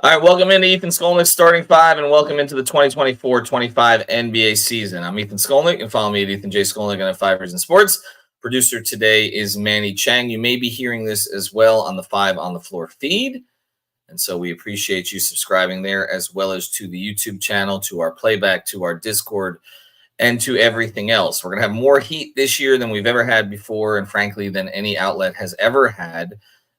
All right, welcome into Ethan Skolnick's starting five, and welcome into the 2024-25 NBA season. I'm Ethan Skolnick. You can follow me at Ethan J. Skolnick on 5 Reasons Sports. Producer today is Manny Chang. You may be hearing this as well on the 5 on the Floor feed, and so we appreciate you subscribing there, as well as to the YouTube channel, to our playback, to our Discord, and to everything else. We're going to have more heat this year than we've ever had before, and frankly, than any outlet has ever had.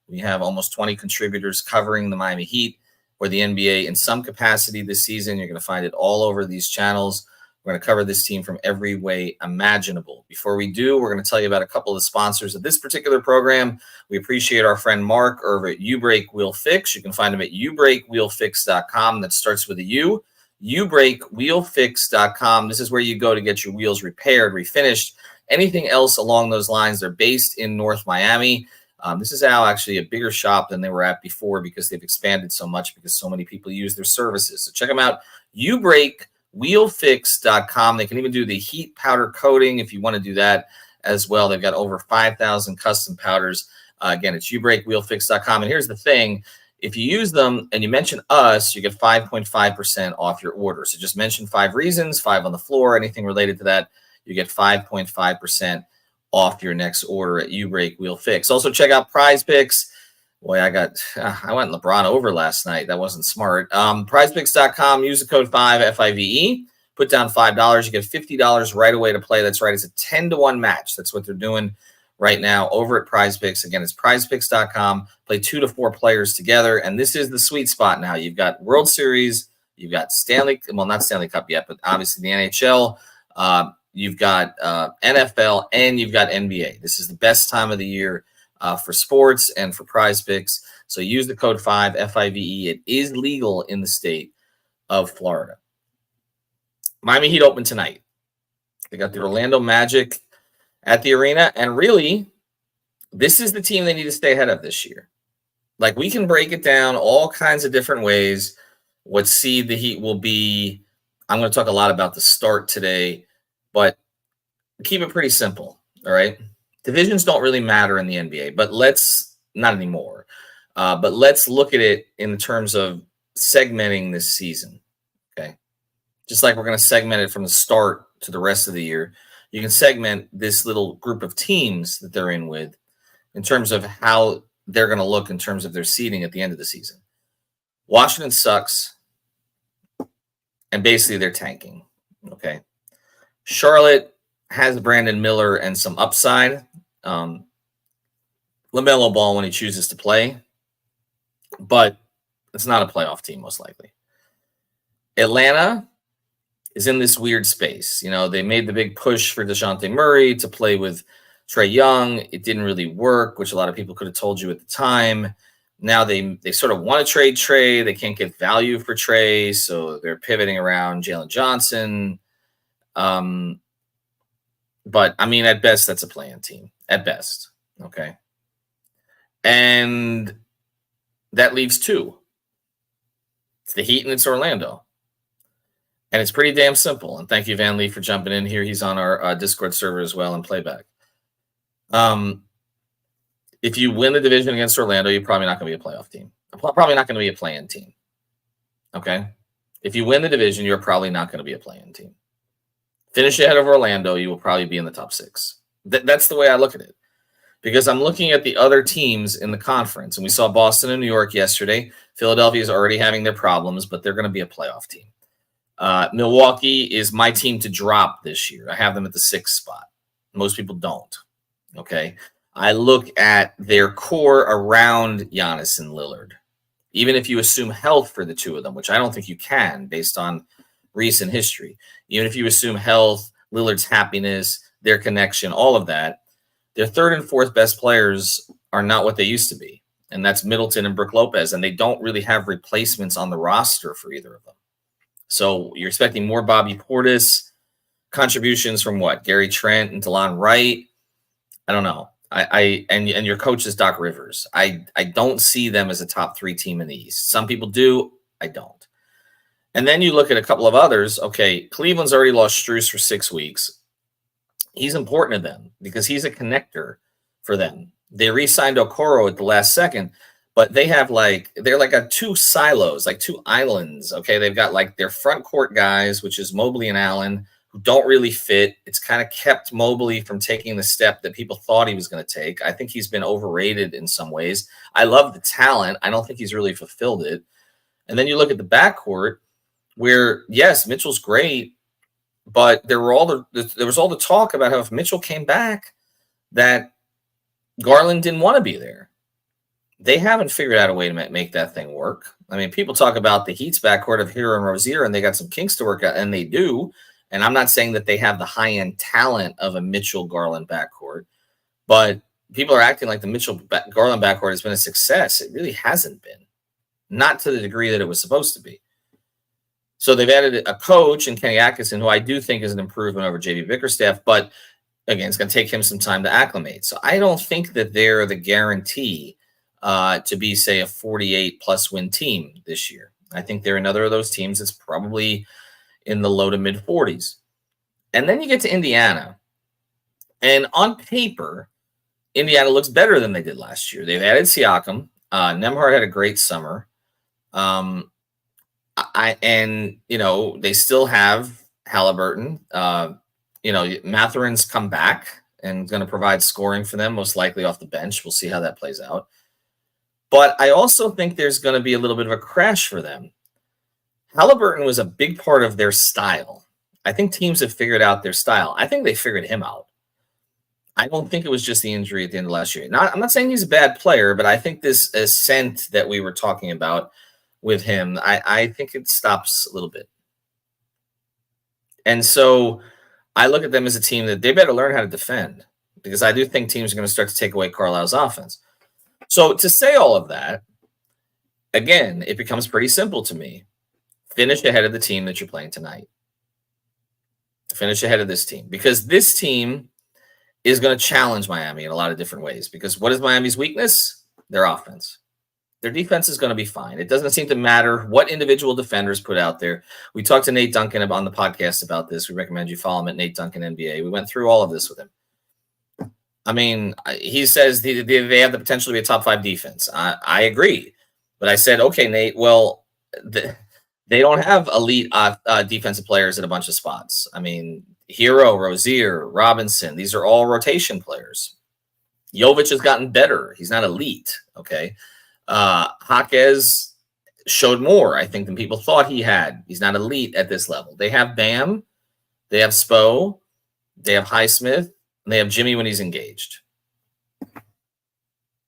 We have almost 20 contributors covering the Miami Heat or the NBA in some capacity this season. You're going to find it all over these channels. We're going to cover this team from every way imaginable. Before we do, we're going to tell you about a couple of the sponsors of this particular program. We appreciate our friend Mark over at U-Break Wheel Fix. You can find him at ubreakwheelfix.com. That starts with a U. ubreakwheelfix.com. This is where you go to get your wheels repaired, refinished, anything else along those lines. They're based in North Miami. This is now actually a bigger shop than they were at before because they've expanded so much because so many people use their services. So check them out, ubreakwheelfix.com. They can even do the heat powder coating if you want to do that as well. They've got over 5,000 custom powders. Again, it's ubreakwheelfix.com. And here's the thing. If you use them and you mention us, you get 5.5% off your order. So just mention 5 Reasons, 5 on the Floor, anything related to that. You get 5.5% off your next order at U-Break Wheel Fix. Also, check out Prize Picks. Boy, I went LeBron over last night. That wasn't smart. PrizePicks.com. Use the code 5 FIVE. Put down $5. You get $50 right away to play. That's right. It's a 10-to-1 match. That's what they're doing right now over at Prize Picks. Again, it's PrizePicks.com. Play 2 to 4 players together, and this is the sweet spot now. You've got World Series. You've got not Stanley Cup yet, but obviously the NHL. You've got NFL, and you've got NBA. This is the best time of the year for sports and for Prize Picks. So use the code 5 FIVE. It is legal in the state of Florida. Miami Heat open tonight. They got the Orlando Magic at the arena, and really, this is the team they need to stay ahead of this year. Like, we can break it down all kinds of different ways. What seed the Heat will be. I'm going to talk a lot about the start today. But keep it pretty simple, all right? Divisions don't really matter in the NBA, but not anymore. But let's look at it in terms of segmenting this season, okay? Just like we're going to segment it from the start to the rest of the year, you can segment this little group of teams that they're in with in terms of how they're going to look in terms of their seeding at the end of the season. Washington sucks, and basically they're tanking, okay? Charlotte has Brandon Miller and some upside. LaMelo Ball when he chooses to play. But it's not a playoff team, most likely. Atlanta is in this weird space. You know, they made the big push for DeJounte Murray to play with Trae Young. It didn't really work, which a lot of people could have told you at the time. Now they sort of want to trade Trae. They can't get value for Trae, so they're pivoting around Jalen Johnson. But I mean, at best, that's a play-in team. At best, okay. And that leaves 2. It's the Heat and it's Orlando, and it's pretty damn simple. And thank you, Van Lee, for jumping in here. He's on our Discord server as well in playback. If you win the division against Orlando, you're probably not going to be a playoff team. Probably not going to be a play-in team. Okay, if you win the division, you're probably not going to be a play-in team. Finish ahead of Orlando, you will probably be in the top 6. That's the way I look at it. Because I'm looking at the other teams in the conference, and we saw Boston and New York yesterday. Philadelphia is already having their problems, but they're going to be a playoff team. Milwaukee is my team to drop this year. I have them at the 6th spot. Most people don't. Okay. I look at their core around Giannis and Lillard. Even if you assume health for the 2 of them, which I don't think you can based on recent history. Even if you assume health, Lillard's happiness, their connection, all of that, their 3rd and 4th best players are not what they used to be. And that's Middleton and Brook Lopez. And they don't really have replacements on the roster for either of them. So you're expecting more Bobby Portis, contributions from what? Gary Trent and DeLon Wright? I don't know. And your coach is Doc Rivers. I don't see them as a top 3 team in the East. Some people do. I don't. And then you look at a couple of others. Okay, Cleveland's already lost Strus for 6 weeks. He's important to them because he's a connector for them. They re-signed Okoro at the last second, but they're like two silos, like two islands. Okay. They've got like their front court guys, which is Mobley and Allen, who don't really fit. It's kind of kept Mobley from taking the step that people thought he was going to take. I think he's been overrated in some ways. I love the talent. I don't think he's really fulfilled it. And then you look at the backcourt where, yes, Mitchell's great, but there was all the talk about how if Mitchell came back, that Garland didn't want to be there. They haven't figured out a way to make that thing work. I mean, people talk about the Heat's backcourt of Hero and Rozier, and they got some kinks to work out, and they do. And I'm not saying that they have the high-end talent of a Mitchell-Garland backcourt, but people are acting like the Mitchell-Garland backcourt has been a success. It really hasn't been, not to the degree that it was supposed to be. So they've added a coach in Kenny Atkinson, who I do think is an improvement over JB Bickerstaff, but again, it's going to take him some time to acclimate. So I don't think that they're the guarantee to be, say, a 48-plus win team this year. I think they're another of those teams that's probably in the low to mid-40s. And then you get to Indiana. And on paper, Indiana looks better than they did last year. They've added Siakam. Nembhard had a great summer. They still have Halliburton. Matherin's come back and going to provide scoring for them, most likely off the bench. We'll see how that plays out. But I also think there's going to be a little bit of a crash for them. Halliburton was a big part of their style. I think teams have figured out their style. I think they figured him out. I don't think it was just the injury at the end of last year. I'm not saying he's a bad player, but I think this ascent that we were talking about with him, I think it stops a little bit. And so I look at them as a team that they better learn how to defend, because I do think teams are going to start to take away Carlisle's offense. So to say all of that, again, it becomes pretty simple to me. Finish ahead of the team that you're playing tonight. Finish ahead of this team, because this team is going to challenge Miami in a lot of different ways. Because what is Miami's weakness? Their offense. Their defense is going to be fine. It doesn't seem to matter what individual defenders put out there. We talked to Nate Duncan on the podcast about this. We recommend you follow him at Nate Duncan NBA. We went through all of this with him. I mean, he says they have the potential to be a top 5 defense. I agree. But I said, okay, Nate, well, they don't have elite defensive players at a bunch of spots. I mean, Hero, Rozier, Robinson, these are all rotation players. Jovic has gotten better. He's not elite, okay? Jaquez showed more, I think, than people thought he had. He's not elite at this level. They have Bam, they have Spo, they have Highsmith, and they have Jimmy when he's engaged.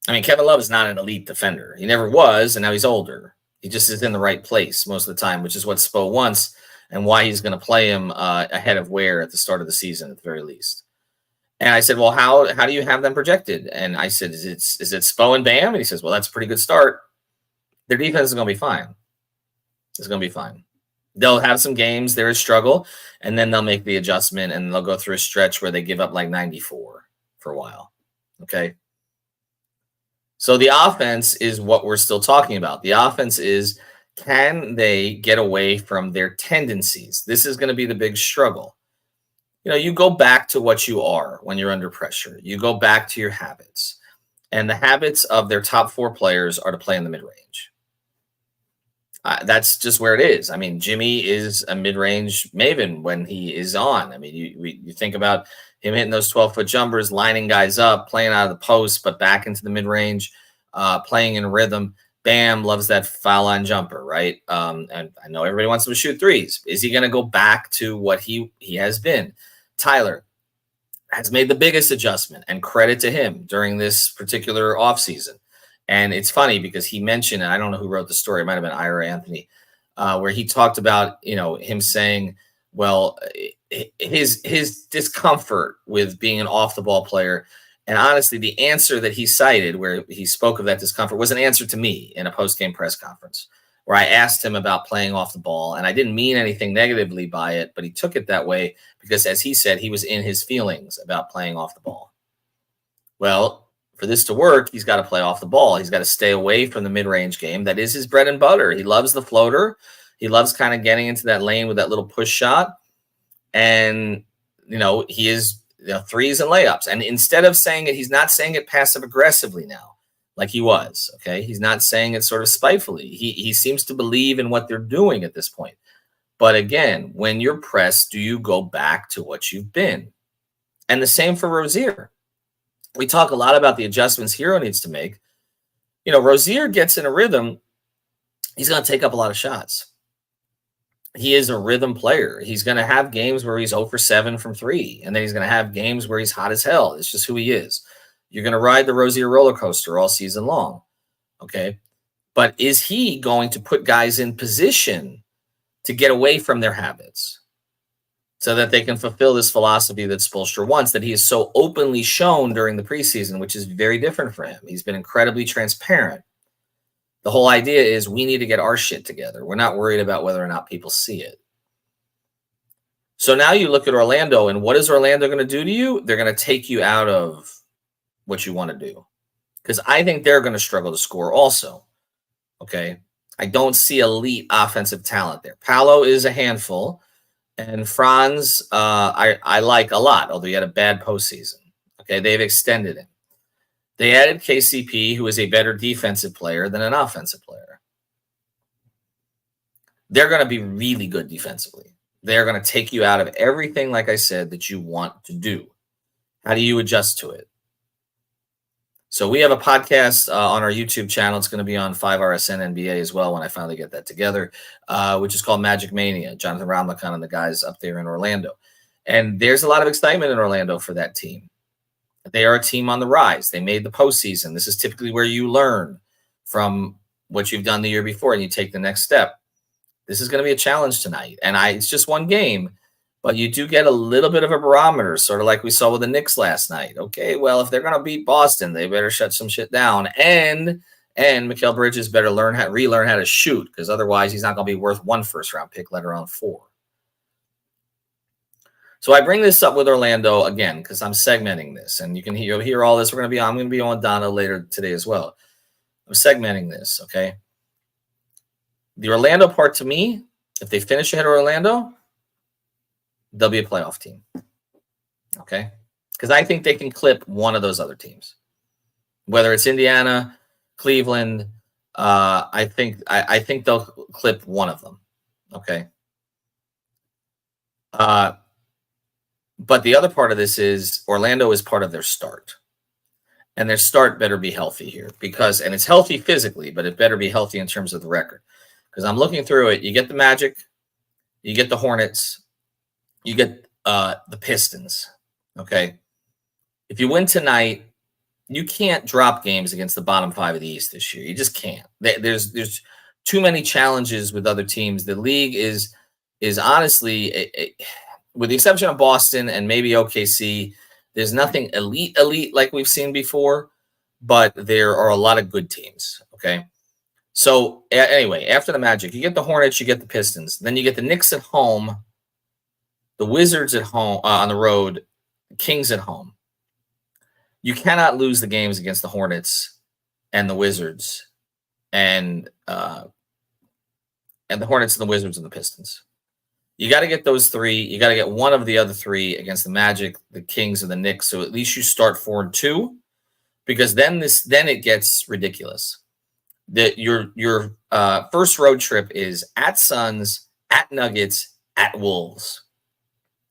I mean, Kevin Love is not an elite defender. He never was, and now he's older. He just is in the right place most of the time, which is what Spo wants and why he's going to play him ahead of Ware at the start of the season at the very least. And I said, well, how do you have them projected? And I said, is it Spo and Bam? And he says, well, that's a pretty good start. Their defense is going to be fine. It's going to be fine. They'll have some games, there is struggle, and then they'll make the adjustment, and they'll go through a stretch where they give up like 94 for a while. Okay? So the offense is what we're still talking about. The offense is, can they get away from their tendencies? This is going to be the big struggle. You go back to what you are when you're under pressure. You go back to your habits. And the habits of their top 4 players are to play in the mid-range. That's just where it is. I mean, Jimmy is a mid-range maven when he is on. I mean, you think about him hitting those 12-foot jumpers, lining guys up, playing out of the post, but back into the mid-range, playing in rhythm. Bam loves that foul line jumper, right? And I know everybody wants him to shoot threes. Is he going to go back to what he has been? Tyler has made the biggest adjustment, and credit to him during this particular offseason. And it's funny because he mentioned, and I don't know who wrote the story, it might have been Ira Anthony, where he talked about, him saying, well, his discomfort with being an off-the-ball player. And honestly, the answer that he cited where he spoke of that discomfort was an answer to me in a post-game press conference where I asked him about playing off the ball. And I didn't mean anything negatively by it, but he took it that way because, as he said, he was in his feelings about playing off the ball. Well, for this to work, he's got to play off the ball. He's got to stay away from the mid-range game. That is his bread and butter. He loves the floater. He loves kind of getting into that lane with that little push shot. And, he is threes and layups. And instead of saying it, he's not saying it passive aggressively now. like he was. Okay. He's not saying it sort of spitefully. He seems to believe in what they're doing at this point. But again, when you're pressed, do you go back to what you've been? And the same for Rozier. We talk a lot about the adjustments Hero needs to make. You know, Rozier gets in a rhythm. He's going to take up a lot of shots. He is a rhythm player. He's going to have games where he's 0 for 7 from 3, and then he's going to have games where he's hot as hell. It's just who he is. You're going to ride the Rozier roller coaster all season long, okay? But is he going to put guys in position to get away from their habits so that they can fulfill this philosophy that Spoelstra wants, that he has so openly shown during the preseason, which is very different for him? He's been incredibly transparent. The whole idea is we need to get our shit together. We're not worried about whether or not people see it. So now you look at Orlando, and what is Orlando going to do to you? They're going to take you out of what you want to do, because I think they're going to struggle to score also. Okay. I don't see elite offensive talent there. Paolo is a handful, and Franz I like a lot, although he had a bad postseason. Okay. They've extended him. They added KCP, who is a better defensive player than an offensive player. They're going to be really good defensively. They're going to take you out of everything, like I said, that you want to do. How do you adjust to it? So we have a podcast on our YouTube channel. It's going to be on 5RSN NBA as well when I finally get that together, which is called Magic Mania. Jonathan Ramlakan and the guys up there in Orlando. And there's a lot of excitement in Orlando for that team. They are a team on the rise. They made the postseason. This is typically where you learn from what you've done the year before and you take the next step. This is going to be a challenge tonight. And it's just one game, but you do get a little bit of a barometer, sort of like we saw with the Knicks last night. Okay, well, if they're going to beat Boston, they better shut some shit down. And Mikal Bridges better relearn how to shoot, because otherwise he's not going to be worth 1 first-round pick, let alone 4. So I bring this up with Orlando again because I'm segmenting this, and you'll hear all this. I'm going to be on Donna later today as well. I'm segmenting this, okay? The Orlando part, to me, if they finish ahead of Orlando, they'll be a playoff team, okay? Because I think they can clip one of those other teams, whether it's Indiana, Cleveland. I think they'll clip one of them, okay? But the other part of this is Orlando is part of their start. And their start better be healthy here and it's healthy physically, but it better be healthy in terms of the record. Because I'm looking through it. You get the Magic, you get the Hornets, you get the Pistons. Okay. If you win tonight, you can't drop games against the bottom 5 of the East this year. You just can't. There's too many challenges with other teams. The league is honestly with the exception of Boston and maybe OKC, there's nothing elite like we've seen before, but there are a lot of good teams, okay? So anyway, after the Magic, you get the Hornets, you get the Pistons. Then you get the Knicks at home, the Wizards at home on the road, the Kings at home. You cannot lose the games against the Hornets and the Wizards and the Hornets and the Wizards and the Pistons. You got to get those 3. You got to get one of the other 3 against the Magic, the Kings, and the Knicks. So at least you start 4-2, because then it gets ridiculous. Your first road trip is at Suns, at Nuggets, at Wolves.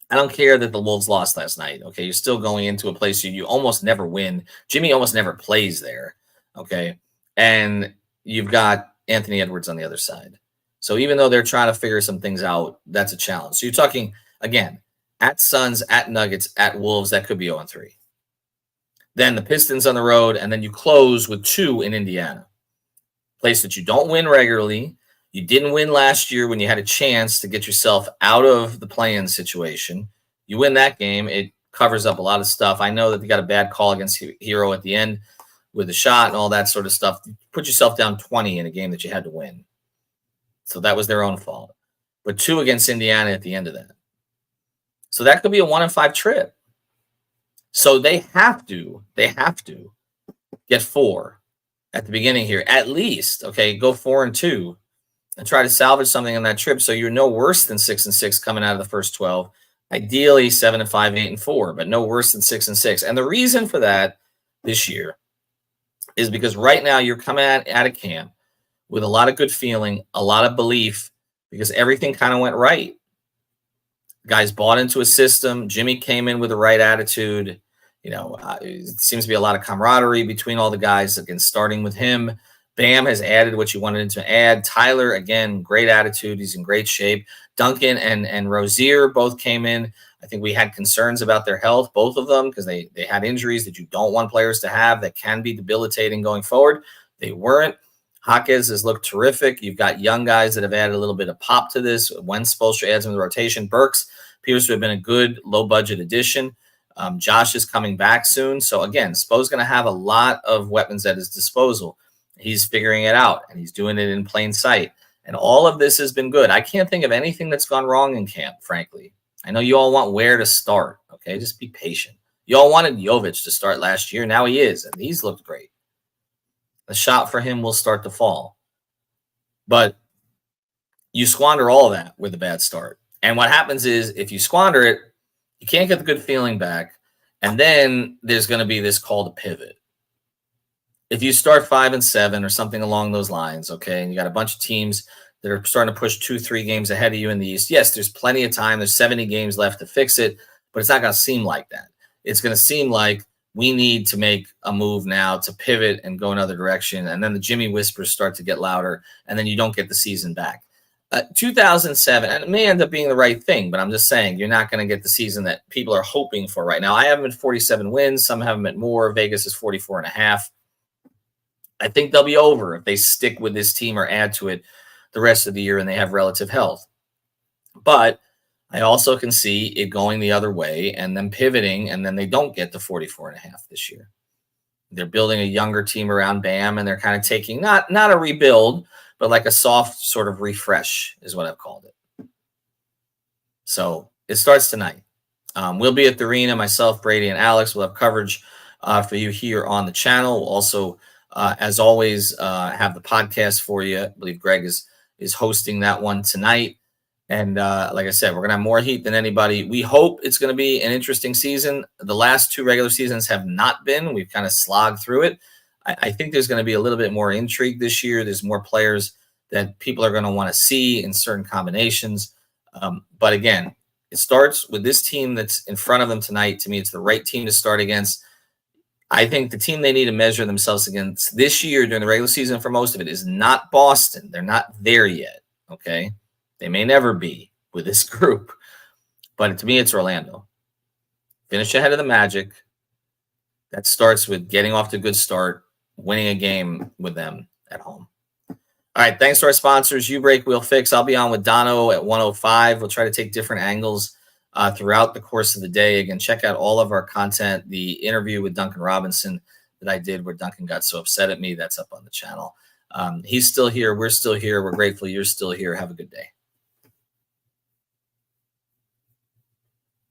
I don't care that the Wolves lost last night. Okay, you're still going into a place you almost never win. Jimmy almost never plays there. Okay, and you've got Anthony Edwards on the other side. So even though they're trying to figure some things out, that's a challenge. So you're talking, again, at Suns, at Nuggets, at Wolves, that could be 0-3. Then the Pistons on the road, and then you close with 2 in Indiana. Place that you don't win regularly. You didn't win last year when you had a chance to get yourself out of the play-in situation. You win that game, it covers up a lot of stuff. I know that they got a bad call against Hero at the end with the shot and all that sort of stuff. You put yourself down 20 in a game that you had to win. So that was their own fault. But 2 against Indiana at the end of that. So that could be a 1-5 trip. So they have to get 4 at the beginning here, at least. Okay, go 4-2 and try to salvage something on that trip. So you're no worse than 6-6 coming out of the first 12. Ideally 7-5, 8-4, but no worse than 6-6. And the reason for that this year is because right now you're coming out of camp with a lot of good feeling, a lot of belief, because everything kind of went right. Guys bought into a system. Jimmy came in with the right attitude. It seems to be a lot of camaraderie between all the guys, again, starting with him. Bam has added what you wanted him to add. Tyler, again, great attitude. He's in great shape. Duncan and Rozier both came in. I think we had concerns about their health, both of them, because they had injuries that you don't want players to have that can be debilitating going forward. They weren't. Jaquez has looked terrific. You've got young guys that have added a little bit of pop to this. When Spoelstra adds them to the rotation, Burks appears to have been a good low-budget addition. Josh is coming back soon. So, again, Spo's going to have a lot of weapons at his disposal. He's figuring it out, and he's doing it in plain sight. And all of this has been good. I can't think of anything that's gone wrong in camp, frankly. I know you all want where to start, okay? Just be patient. You all wanted Jovic to start last year. Now he is, and he's looked great. The shot for him will start to fall. But you squander all of that with a bad start. And what happens is if you squander it, you can't get the good feeling back. And then there's going to be this call to pivot. If you start 5-7 or something along those lines, okay, and you got a bunch of teams that are starting to push 2-3 games ahead of you in the East, yes, there's plenty of time. There's 70 games left to fix it, but it's not going to seem like that. It's going to seem like we need to make a move now to pivot and go another direction. And then the Jimmy whispers start to get louder, and then you don't get the season back. 2007, and it may end up being the right thing, but I'm just saying you're not going to get the season that people are hoping for right now. I have them at 47 wins. Some have them at more. Vegas is 44.5. I think they'll be over if they stick with this team or add to it the rest of the year and they have relative health. But I also can see it going the other way and then pivoting, and then they don't get to 44.5 this year. They're building a younger team around Bam, and they're kind of taking not a rebuild, but like a soft sort of refresh is what I've called it. So it starts tonight. We'll be at the arena, myself, Brady, and Alex. We'll have coverage for you here on the channel. We'll also, as always, have the podcast for you. I believe Greg is hosting that one tonight. And like I said, we're going to have more heat than anybody. We hope it's going to be an interesting season. The last two regular seasons have not been. We've kind of slogged through it. I think there's going to be a little bit more intrigue this year. There's more players that people are going to want to see in certain combinations. But again, it starts with this team that's in front of them tonight. To me, it's the right team to start against. I think the team they need to measure themselves against this year during the regular season for most of it is not Boston. They're not there yet, okay? They may never be with this group. But to me, it's Orlando. Finish ahead of the Magic. That starts with getting off to a good start, winning a game with them at home. All right, thanks to our sponsors, U-Break, Wheel Fix. I'll be on with Dono at 1:05. We'll try to take different angles throughout the course of the day. Again, check out all of our content. The interview with Duncan Robinson that I did where Duncan got so upset at me, that's up on the channel. He's still here. We're still here. We're grateful you're still here. Have a good day.